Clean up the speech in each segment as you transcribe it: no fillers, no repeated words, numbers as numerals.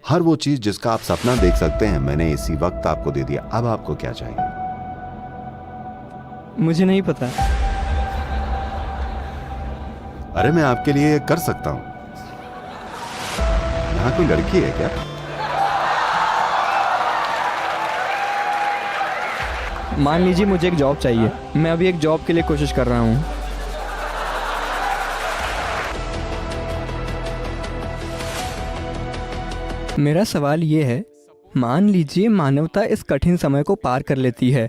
हर वो चीज जिसका आप सपना देख सकते हैं मैंने इसी वक्त आपको दे दिया। अब आपको क्या चाहिए? मुझे नहीं पता। अरे मैं आपके लिए ये कर सकता हूं। यहाँ कोई लड़की है क्या? मान लीजिए मुझे एक जॉब चाहिए। मैं अभी एक जॉब के लिए कोशिश कर रहा हूँ। मेरा सवाल ये है, मान लीजिए मानवता इस कठिन समय को पार कर लेती है,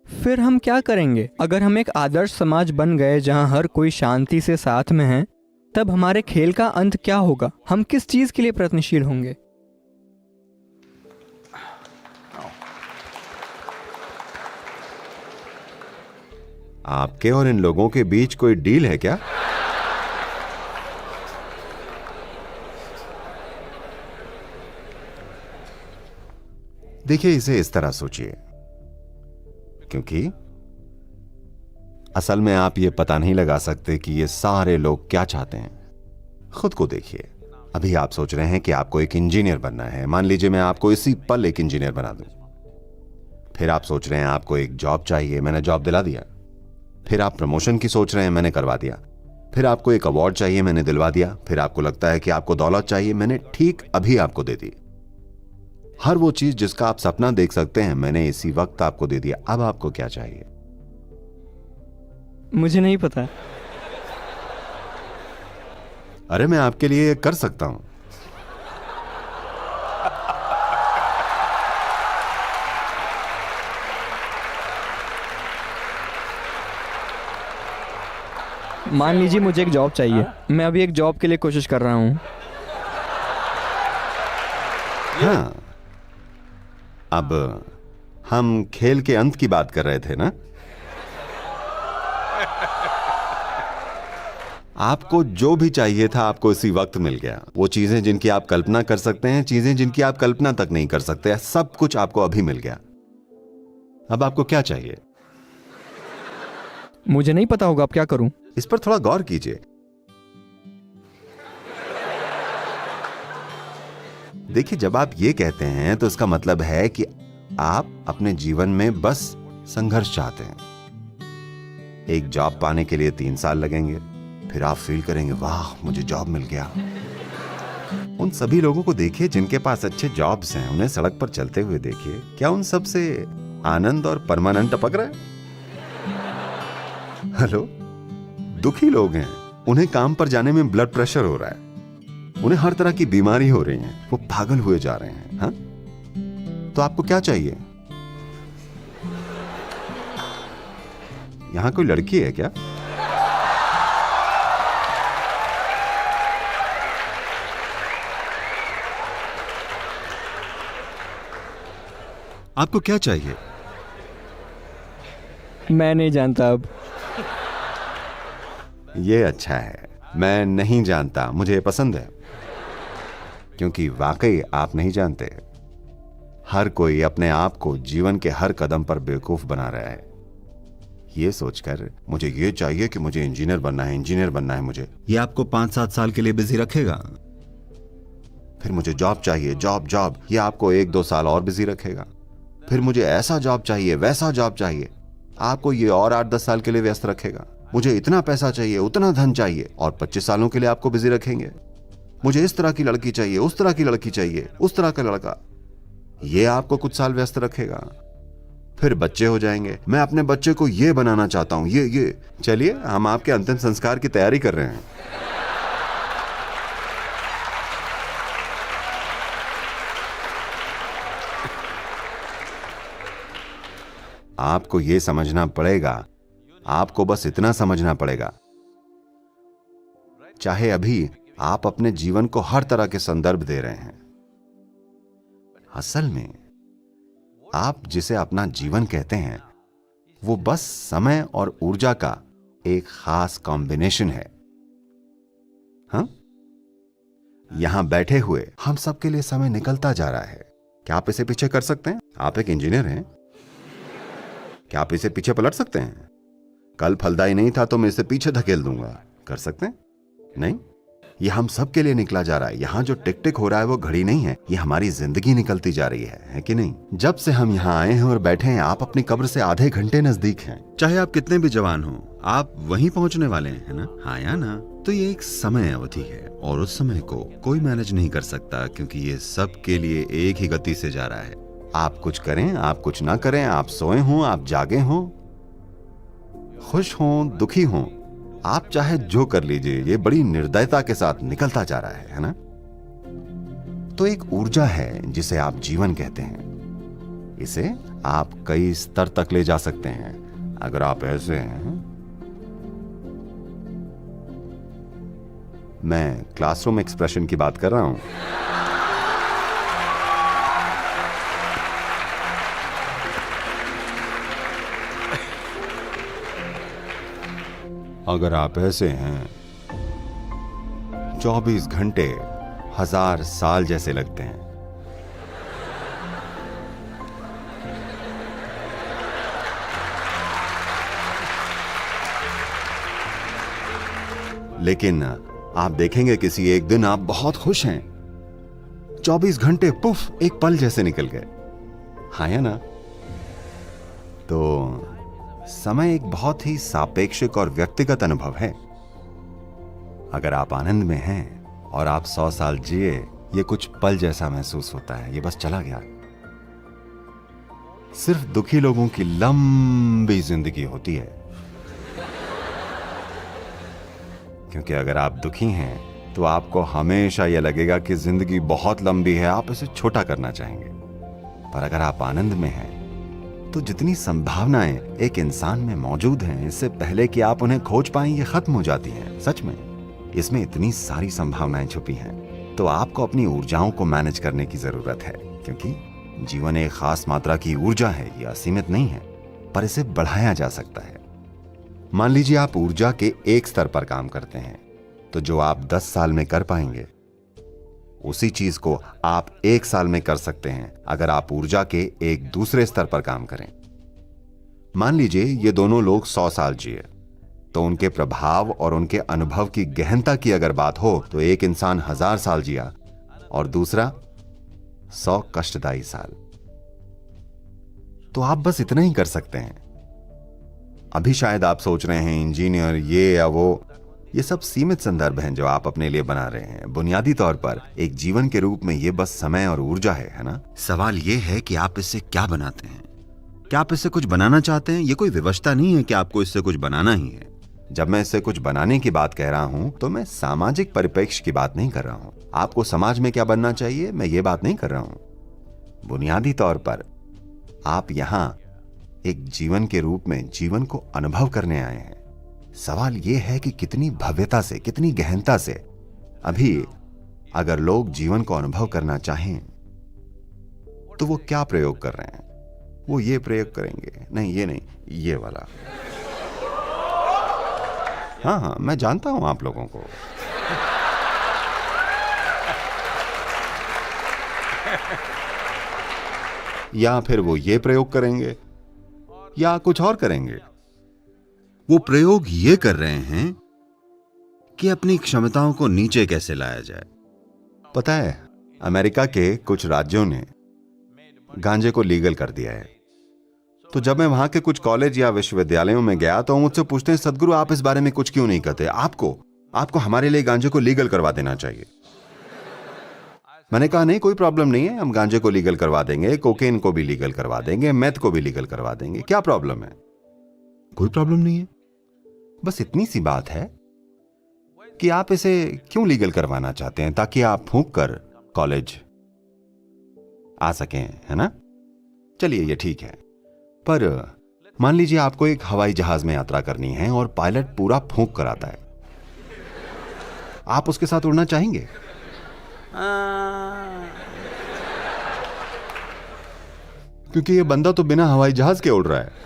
फिर हम क्या करेंगे? अगर हम एक आदर्श समाज बन गए जहां हर कोई शांति से साथ में है, तब हमारे खेल का अंत क्या होगा? हम किस चीज के लिए प्रयत्नशील होंगे? आपके और इन लोगों के बीच कोई डील है क्या? देखिए, इसे इस तरह सोचिए, क्योंकि असल में आप ये पता नहीं लगा सकते कि ये सारे लोग क्या चाहते हैं। खुद को देखिए। अभी आप सोच रहे हैं कि आपको एक इंजीनियर बनना है। मान लीजिए मैं आपको इसी पल एक इंजीनियर बना दूं। फिर आप सोच रहे हैं आपको एक जॉब चाहिए, मैंने जॉब दिला दिया। फिर आप प्रमोशन की सोच रहे हैं, मैंने करवा दिया। फिर आपको एक अवार्ड चाहिए, मैंने दिलवा दिया। फिर आपको लगता है कि आपको दौलत चाहिए, मैंने ठीक अभी आपको दे दी। हर वो चीज जिसका आप सपना देख सकते हैं मैंने इसी वक्त आपको दे दिया। अब आपको क्या चाहिए? मुझे नहीं पता। अरे मैं आपके लिए ये कर सकता हूं। मान लीजिए मुझे एक जॉब चाहिए। मैं अभी एक जॉब के लिए कोशिश कर रहा हूँ। हाँ, अब हम खेल के अंत की बात कर रहे थे ना? आपको जो भी चाहिए था आपको इसी वक्त मिल गया। वो चीजें जिनकी आप कल्पना कर सकते हैं, चीजें जिनकी आप कल्पना तक नहीं कर सकते, सब कुछ आपको अभी मिल गया। अब आपको क्या चाहिए? मुझे नहीं पता होगा, अब क्या करूं? इस पर थोड़ा गौर कीजिए। देखिए, जब आप ये कहते हैं तो इसका मतलब है कि आप अपने जीवन में बस संघर्ष चाहते हैं। एक जॉब पाने के लिए 3 साल लगेंगे, फिर आप फील करेंगे वाह मुझे जॉब मिल गया। उन सभी लोगों को देखिए जिनके पास अच्छे जॉब्स हैं, उन्हें सड़क पर चलते हुए देखिए। क्या उन सब से आनंद और परमानंद टपक रहा है? हेलो, दुखी लोग हैं, उन्हें काम पर जाने में ब्लड प्रेशर हो रहा है, उन्हें हर तरह की बीमारी हो रही है, वो पागल हुए जा रहे हैं। हाँ, तो आपको क्या चाहिए? यहां कोई लड़की है क्या? आपको क्या चाहिए? मैं नहीं जानता अब। ये अच्छा है, मैं नहीं जानता, मुझे पसंद है, क्योंकि वाकई आप नहीं जानते। हर कोई अपने आप को जीवन के हर कदम पर बेवकूफ बना रहा है, ये सोचकर मुझे ये चाहिए कि मुझे इंजीनियर बनना है, इंजीनियर बनना है मुझे। ये आपको 5-7 साल के लिए बिजी रखेगा। फिर मुझे जॉब चाहिए, जॉब जॉब, ये आपको 1-2 साल और बिजी रखेगा। फिर मुझे ऐसा जॉब चाहिए, वैसा जॉब चाहिए, आपको ये और 8-10 साल के लिए व्यस्त रखेगा। मुझे इतना पैसा चाहिए, उतना धन चाहिए, और 25 सालों के लिए आपको बिजी रखेंगे। मुझे इस तरह की लड़की चाहिए, उस तरह की लड़की चाहिए, उस तरह का लड़का, ये आपको कुछ साल व्यस्त रखेगा। फिर बच्चे हो जाएंगे, मैं अपने बच्चे को ये बनाना चाहता हूं, ये। चलिए, हम आपके अंतिम संस्कार की तैयारी कर रहे हैं। आपको यह समझना पड़ेगा, आपको बस इतना समझना पड़ेगा, चाहे अभी आप अपने जीवन को हर तरह के संदर्भ दे रहे हैं, असल में आप जिसे अपना जीवन कहते हैं वो बस समय और ऊर्जा का एक खास कॉम्बिनेशन है। हाँ, यहां बैठे हुए हम सबके लिए समय निकलता जा रहा है। क्या आप इसे पीछे कर सकते हैं? आप एक इंजीनियर हैं, क्या आप इसे पीछे पलट सकते हैं? कल फलदायी नहीं था तो मैं इसे पीछे धकेल दूंगा, कर सकते हैं? नहीं, ये हम सब के लिए निकला जा रहा है। यहाँ जो टिक टिक हो रहा है वो घड़ी नहीं है, ये हमारी जिंदगी निकलती जा रही है कि नहीं? जब से हम यहाँ आए हैं और बैठे हैं, आप अपनी कब्र से आधे घंटे नजदीक हैं। चाहे आप कितने भी जवान हो, आप वहीं पहुंचने वाले हैं, है ना? हाँ या ना? तो ये एक समय अवधि है और उस समय को कोई मैनेज नहीं कर सकता, क्योंकि ये सब के लिए एक ही गति से जा रहा है। आप कुछ करें, आप कुछ ना करें, आप सोए हों, आप जागे हों, खुश हों, दुखी हों, आप चाहे जो कर लीजिए, ये बड़ी निर्दयता के साथ निकलता जा रहा है ना? तो एक ऊर्जा है जिसे आप जीवन कहते हैं। इसे आप कई स्तर तक ले जा सकते हैं। अगर आप ऐसे हैं, मैं क्लासरूम एक्सप्रेशन की बात कर रहा हूं। अगर आप ऐसे हैं, 24 घंटे 1000 साल जैसे लगते हैं। लेकिन आप देखेंगे किसी एक दिन आप बहुत खुश हैं, 24 घंटे पुफ एक पल जैसे निकल गए। हाँ या ना? तो समय एक बहुत ही सापेक्षिक और व्यक्तिगत अनुभव है। अगर आप आनंद में हैं और आप 100 साल जिए, ये कुछ पल जैसा महसूस होता है, ये बस चला गया। सिर्फ दुखी लोगों की लंबी जिंदगी होती है, क्योंकि अगर आप दुखी हैं तो आपको हमेशा यह लगेगा कि जिंदगी बहुत लंबी है, आप इसे छोटा करना चाहेंगे। पर अगर आप आनंद में हैं तो जितनी संभावनाएं एक इंसान में मौजूद हैं, इससे पहले कि आप उन्हें खोज पाएं, ये खत्म हो जाती हैं। सच में इसमें इतनी सारी संभावनाएं छुपी हैं। तो आपको अपनी ऊर्जाओं को मैनेज करने की जरूरत है, क्योंकि जीवन एक खास मात्रा की ऊर्जा है, यह असीमित नहीं है, पर इसे बढ़ाया जा सकता है। मान लीजिए आप ऊर्जा के एक स्तर पर काम करते हैं, तो जो आप 10 साल में कर पाएंगे, उसी चीज को आप 1 साल में कर सकते हैं अगर आप ऊर्जा के एक दूसरे स्तर पर काम करें। मान लीजिए ये दोनों लोग 100 साल जिए, तो उनके प्रभाव और उनके अनुभव की गहनता की अगर बात हो, तो एक इंसान 1000 साल जिया और दूसरा 100 कष्टदायी साल। तो आप बस इतना ही कर सकते हैं। अभी शायद आप सोच रहे हैं इंजीनियर ये या वो, ये सब सीमित संदर्भ हैं जो आप अपने लिए बना रहे हैं। बुनियादी तौर पर एक जीवन के रूप में ये बस समय और ऊर्जा है ना? सवाल ये है कि आप इससे क्या बनाते हैं। क्या आप इससे कुछ बनाना चाहते हैं? ये कोई विवशता नहीं है कि आपको इससे कुछ बनाना ही है। जब मैं इससे कुछ बनाने की बात कह रहा हूं, तो मैं सामाजिक परिप्रेक्ष्य की बात नहीं कर रहा हूं। आपको समाज में क्या बनना चाहिए, मैं ये बात नहीं कर रहा हूं। बुनियादी तौर पर आप यहां एक जीवन के रूप में जीवन को अनुभव करने आए हैं। सवाल यह है कि कितनी भव्यता से, कितनी गहनता से। अभी अगर लोग जीवन को अनुभव करना चाहें तो वो क्या प्रयोग कर रहे हैं? वो ये प्रयोग करेंगे, नहीं ये नहीं, ये वाला। हाँ, मैं जानता हूं आप लोगों को। या फिर वो ये प्रयोग करेंगे या कुछ और करेंगे। वो प्रयोग ये कर रहे हैं कि अपनी क्षमताओं को नीचे कैसे लाया जाए। पता है, अमेरिका के कुछ राज्यों ने गांजे को लीगल कर दिया है। तो जब मैं वहां के कुछ कॉलेज या विश्वविद्यालयों में गया तो मुझसे पूछते हैं, सदगुरु आप इस बारे में कुछ क्यों नहीं कहते? आपको हमारे लिए गांजे को लीगल करवा देना चाहिए। मैंने कहा नहीं, कोई प्रॉब्लम नहीं है, हम गांजे को लीगल करवा देंगे, कोकेन को भी लीगल करवा देंगे, मेथ को भी लीगल करवा देंगे। क्या प्रॉब्लम है? कोई प्रॉब्लम नहीं है। बस इतनी सी बात है कि आप इसे क्यों लीगल करवाना चाहते हैं, ताकि आप फूंक कर कॉलेज आ सकें, है ना? चलिए ये ठीक है। पर मान लीजिए आपको एक हवाई जहाज में यात्रा करनी है और पायलट पूरा फूंक कर आता है, आप उसके साथ उड़ना चाहेंगे? क्योंकि ये बंदा तो बिना हवाई जहाज के उड़ रहा है।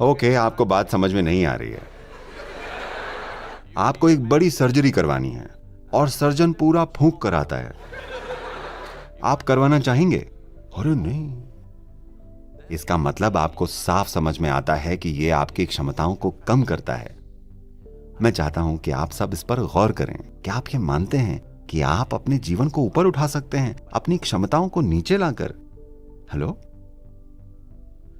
ओके, आपको बात समझ में नहीं आ रही है। आपको एक बड़ी सर्जरी करवानी है और सर्जन पूरा फूंक कर आता है, आप करवाना चाहेंगे? अरे नहीं, इसका मतलब आपको साफ समझ में आता है कि यह आपकी क्षमताओं को कम करता है। मैं चाहता हूं कि आप सब इस पर गौर करें। क्या आप ये मानते हैं कि आप अपने जीवन को ऊपर उठा सकते हैं अपनी क्षमताओं को नीचे लाकर? हेलो,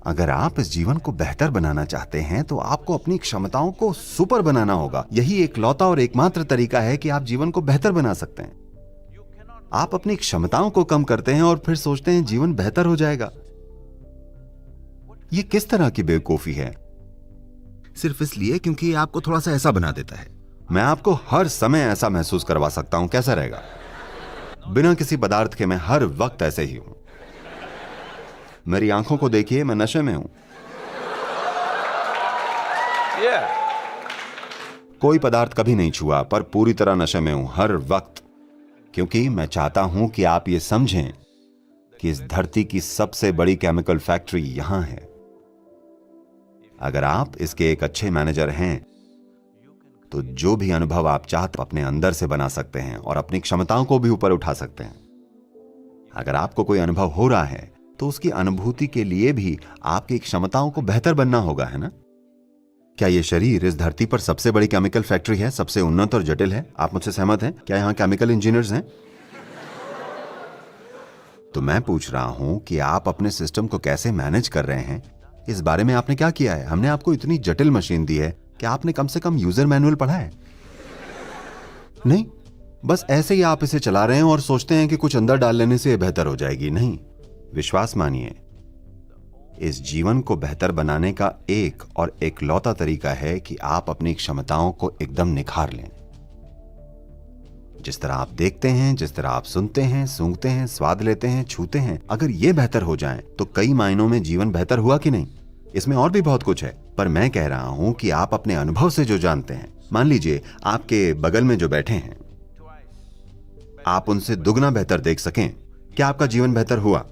अगर आप इस जीवन को बेहतर बनाना चाहते हैं तो आपको अपनी क्षमताओं को सुपर बनाना होगा। यही एकलौता और एकमात्र तरीका है कि आप जीवन को बेहतर बना सकते हैं। आप अपनी क्षमताओं को कम करते हैं और फिर सोचते हैं जीवन बेहतर हो जाएगा। यह किस तरह की बेवकूफी है? सिर्फ इसलिए क्योंकि ये आपको थोड़ा सा ऐसा बना देता है। मैं आपको हर समय ऐसा महसूस करवा सकता हूं। कैसा रहेगा? बिना किसी पदार्थ के मैं हर वक्त ऐसे ही हूं। मेरी आंखों को देखिए, मैं नशे में हूं। कोई पदार्थ कभी नहीं छुआ, पर पूरी तरह नशे में हूं हर वक्त, क्योंकि मैं चाहता हूं कि आप ये समझें कि इस धरती की सबसे बड़ी केमिकल फैक्ट्री यहां है। अगर आप इसके एक अच्छे मैनेजर हैं तो जो भी अनुभव आप चाहते अपने अंदर से बना सकते हैं और अपनी क्षमताओं को भी ऊपर उठा सकते हैं। अगर आपको कोई अनुभव हो रहा है तो उसकी अनुभूति के लिए भी आपकी क्षमताओं को बेहतर बनना होगा, है ना? क्या यह शरीर इस धरती पर सबसे बड़ी केमिकल फैक्ट्री है, सबसे उन्नत और जटिल है? आप मुझसे सहमत हैं? क्या यहां केमिकल इंजीनियर्स हैं? तो मैं पूछ रहा हूं कि आप अपने सिस्टम को कैसे मैनेज कर रहे हैं, इस बारे में आपने क्या किया है? हमने आपको इतनी जटिल मशीन दी है कि आपने कम से कम यूजर मैनुअल पढ़ा है? नहीं, बस ऐसे ही आप इसे चला रहे हैं और सोचते हैं कि कुछ अंदर डाल लेने से यह बेहतर हो जाएगी। नहीं, विश्वास मानिए, इस जीवन को बेहतर बनाने का एक और एकलौता तरीका है कि आप अपनी क्षमताओं को एकदम निखार लें। जिस तरह आप देखते हैं, जिस तरह आप सुनते हैं, सूंघते हैं, स्वाद लेते हैं, छूते हैं, अगर ये बेहतर हो जाए तो कई मायनों में जीवन बेहतर हुआ कि नहीं? इसमें और भी बहुत कुछ है, पर मैं कह रहा हूं कि आप अपने अनुभव से जो जानते हैं, मान लीजिए आपके बगल में जो बैठे हैं, आप उनसे दुगना बेहतर देख सकें, क्या आपका जीवन बेहतर हुआ?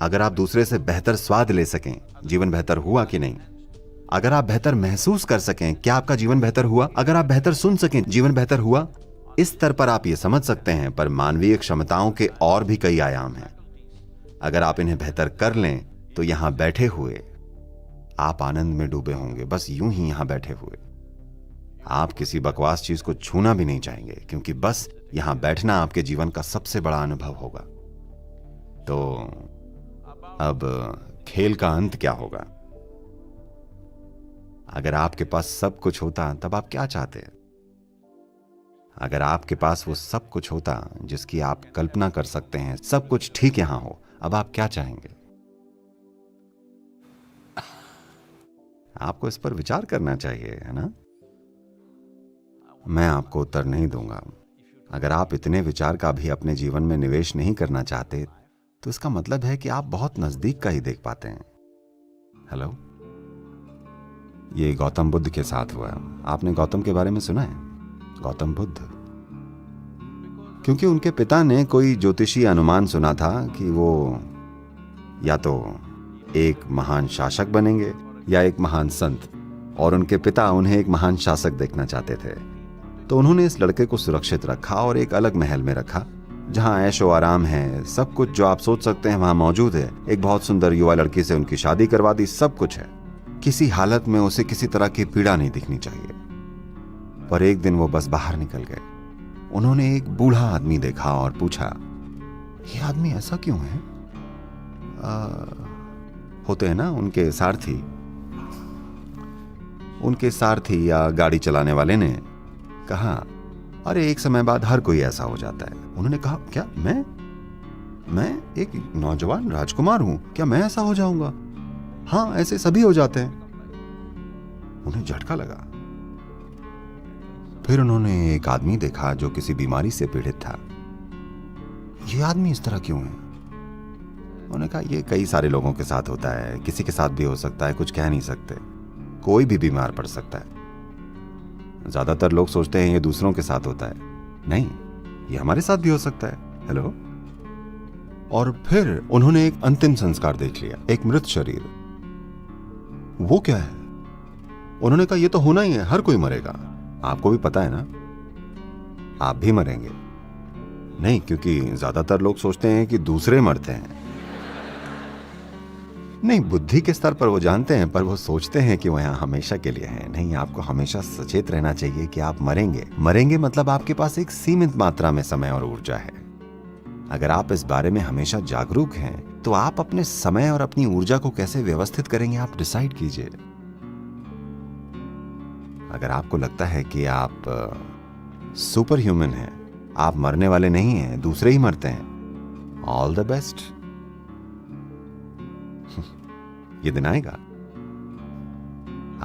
अगर आप दूसरे से बेहतर स्वाद ले सकें, जीवन बेहतर हुआ कि नहीं? अगर आप बेहतर महसूस कर सकें, क्या आपका जीवन बेहतर हुआ? अगर आप बेहतर सुन सकें, जीवन बेहतर हुआ? इस स्तर पर आप ये समझ सकते हैं, पर मानवीय क्षमताओं के और भी कई आयाम हैं। अगर आप इन्हें बेहतर कर लें तो यहां बैठे हुए आप आनंद में डूबे होंगे, बस यूं ही यहां बैठे हुए। आप किसी बकवास चीज को छूना भी नहीं चाहेंगे, क्योंकि बस यहां बैठना आपके जीवन का सबसे बड़ा अनुभव होगा। तो अब खेल का अंत क्या होगा? अगर आपके पास सब कुछ होता तब आप क्या चाहते? अगर आपके पास वो सब कुछ होता जिसकी आप कल्पना कर सकते हैं, सब कुछ ठीक यहां हो, अब आप क्या चाहेंगे? आपको इस पर विचार करना चाहिए, है ना? मैं आपको उत्तर नहीं दूंगा। अगर आप इतने विचार का भी अपने जीवन में निवेश नहीं करना चाहते तो इसका मतलब है कि आप बहुत नजदीक का ही देख पाते हैं। हेलो, ये गौतम बुद्ध के साथ हुआ। आपने गौतम के बारे में सुना है? गौतम बुद्ध, क्योंकि उनके पिता ने कोई ज्योतिषी अनुमान सुना था कि वो या तो एक महान शासक बनेंगे या एक महान संत, और उनके पिता उन्हें एक महान शासक देखना चाहते थे। तो उन्होंने इस लड़के को सुरक्षित रखा और एक अलग महल में रखा जहां ऐशो आराम है, सब कुछ जो आप सोच सकते हैं वहां मौजूद है। एक बहुत सुंदर युवा लड़की से उनकी शादी करवा दी, सब कुछ है। किसी हालत में उसे किसी तरह की पीड़ा नहीं दिखनी चाहिए। पर एक दिन वो बस बाहर निकल गए। उन्होंने एक बूढ़ा आदमी देखा और पूछा, ये आदमी ऐसा क्यों है? होते हैं ना उनके सारथी या गाड़ी चलाने वाले ने कहा, अरे एक समय बाद हर कोई ऐसा हो जाता है। उन्होंने कहा, क्या मैं एक नौजवान राजकुमार हूं, क्या मैं ऐसा हो जाऊंगा? हाँ, ऐसे सभी हो जाते हैं। उन्हें झटका लगा। फिर उन्होंने एक आदमी देखा जो किसी बीमारी से पीड़ित था। ये आदमी इस तरह क्यों है? उन्होंने कहा, ये कई सारे लोगों के साथ होता है, किसी के साथ भी हो सकता है, कुछ कह नहीं सकते। कोई भी बीमार पड़ सकता है। ज्यादातर लोग सोचते हैं ये दूसरों के साथ होता है, नहीं, ये हमारे साथ भी हो सकता है। हेलो। और फिर उन्होंने एक अंतिम संस्कार देख लिया, एक मृत शरीर। वो क्या है? उन्होंने कहा, ये तो होना ही है, हर कोई मरेगा। आपको भी पता है ना, आप भी मरेंगे। नहीं, क्योंकि ज्यादातर लोग सोचते हैं कि दूसरे मरते हैं, नहीं, बुद्धि के स्तर पर वो जानते हैं, पर वो सोचते हैं कि वो यहाँ हमेशा के लिए है। नहीं, आपको हमेशा सचेत रहना चाहिए कि आप मरेंगे। मरेंगे मतलब आपके पास एक सीमित मात्रा में समय और ऊर्जा है। अगर आप इस बारे में हमेशा जागरूक हैं, तो आप अपने समय और अपनी ऊर्जा को कैसे व्यवस्थित करेंगे, आप डिसाइड कीजिए। अगर आपको लगता है कि आप सुपर ह्यूमन हैं, आप मरने वाले नहीं हैं, दूसरे ही मरते हैं, ऑल द बेस्ट। ये दिन आएगा,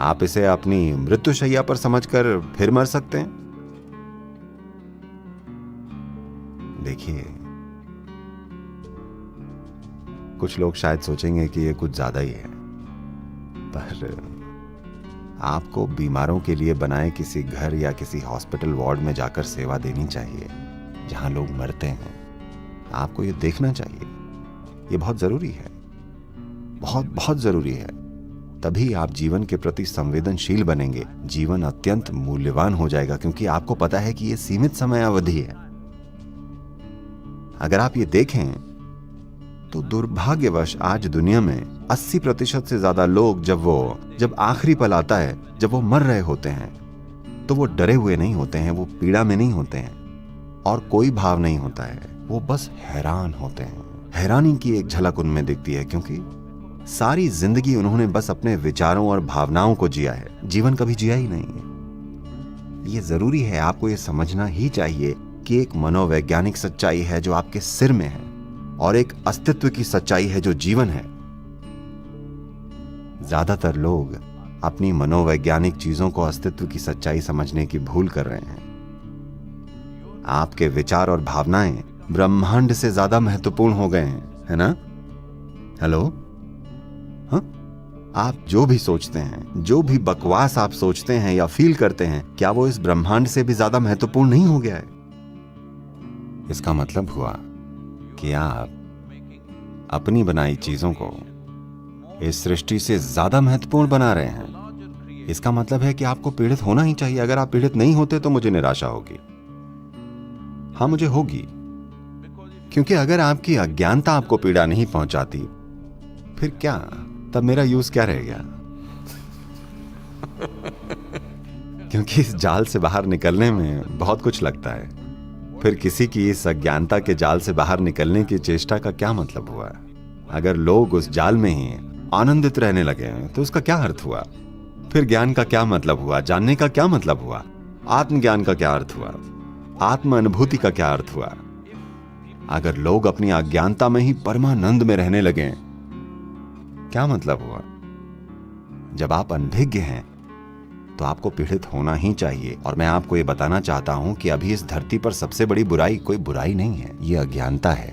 आप इसे अपनी मृत्युशैया पर समझकर फिर मर सकते हैं। देखिए, कुछ लोग शायद सोचेंगे कि ये कुछ ज्यादा ही है, पर आपको बीमारों के लिए बनाए किसी घर या किसी हॉस्पिटल वार्ड में जाकर सेवा देनी चाहिए जहां लोग मरते हैं। आपको ये देखना चाहिए, ये बहुत जरूरी है, बहुत बहुत जरूरी है। तभी आप जीवन के प्रति संवेदनशील बनेंगे, जीवन अत्यंत मूल्यवान हो जाएगा, क्योंकि आपको पता है कि ये सीमित समय अवधि है। अगर आप ये देखें तो दुर्भाग्यवश आज दुनिया में 80% से ज्यादा लोग जब आखिरी पल आता है, जब वो मर रहे होते हैं, तो वो डरे हुए नहीं होते हैं, वो पीड़ा में नहीं होते हैं और कोई भाव नहीं होता है, वो बस हैरान होते हैं। हैरानी की एक झलक उनमें दिखती है, क्योंकि सारी जिंदगी उन्होंने बस अपने विचारों और भावनाओं को जिया है, जीवन कभी जिया ही नहीं है। ये जरूरी है, आपको ये समझना ही चाहिए कि एक मनोवैज्ञानिक सच्चाई है जो आपके सिर में है और एक अस्तित्व की सच्चाई है जो जीवन है। ज्यादातर लोग अपनी मनोवैज्ञानिक चीजों को अस्तित्व की सच्चाई समझने की भूल कर रहे हैं। आपके विचार और भावनाएं ब्रह्मांड से ज्यादा महत्वपूर्ण हो गए हैं, है ना? हेलो? हाँ? आप जो भी सोचते हैं, जो भी बकवास आप सोचते हैं या फील करते हैं, क्या वो इस ब्रह्मांड से भी ज्यादा महत्वपूर्ण नहीं हो गया है? इसका मतलब हुआ कि आप अपनी बनाई चीजों को इस सृष्टि से ज्यादा महत्वपूर्ण बना रहे हैं। इसका मतलब है कि आपको पीड़ित होना ही चाहिए। अगर आप पीड़ित नहीं होते तो मुझे निराशा होगी। हाँ, मुझे होगी, क्योंकि अगर आपकी अज्ञानता आपको पीड़ा नहीं पहुंचाती, फिर क्या, तब मेरा यूज क्या रह गया? क्योंकि इस जाल से बाहर निकलने में बहुत कुछ लगता है। फिर किसी की इस अज्ञानता के जाल से बाहर निकलने की चेष्टा का क्या मतलब हुआ? अगर लोग उस जाल में ही आनंदित रहने लगे तो उसका क्या अर्थ हुआ? फिर ज्ञान का क्या मतलब हुआ? जानने का क्या मतलब हुआ? आत्मज्ञान का क्या अर्थ हुआ? आत्म अनुभूति का क्या अर्थ हुआ? अगर लोग अपनी अज्ञानता में ही परमानंद में रहने लगे, क्या मतलब हुआ? जब आप अनभिज्ञ हैं तो आपको पीड़ित होना ही चाहिए। और मैं आपको ये बताना चाहता हूं कि अभी इस धरती पर सबसे बड़ी बुराई कोई बुराई नहीं है, ये अज्ञानता है।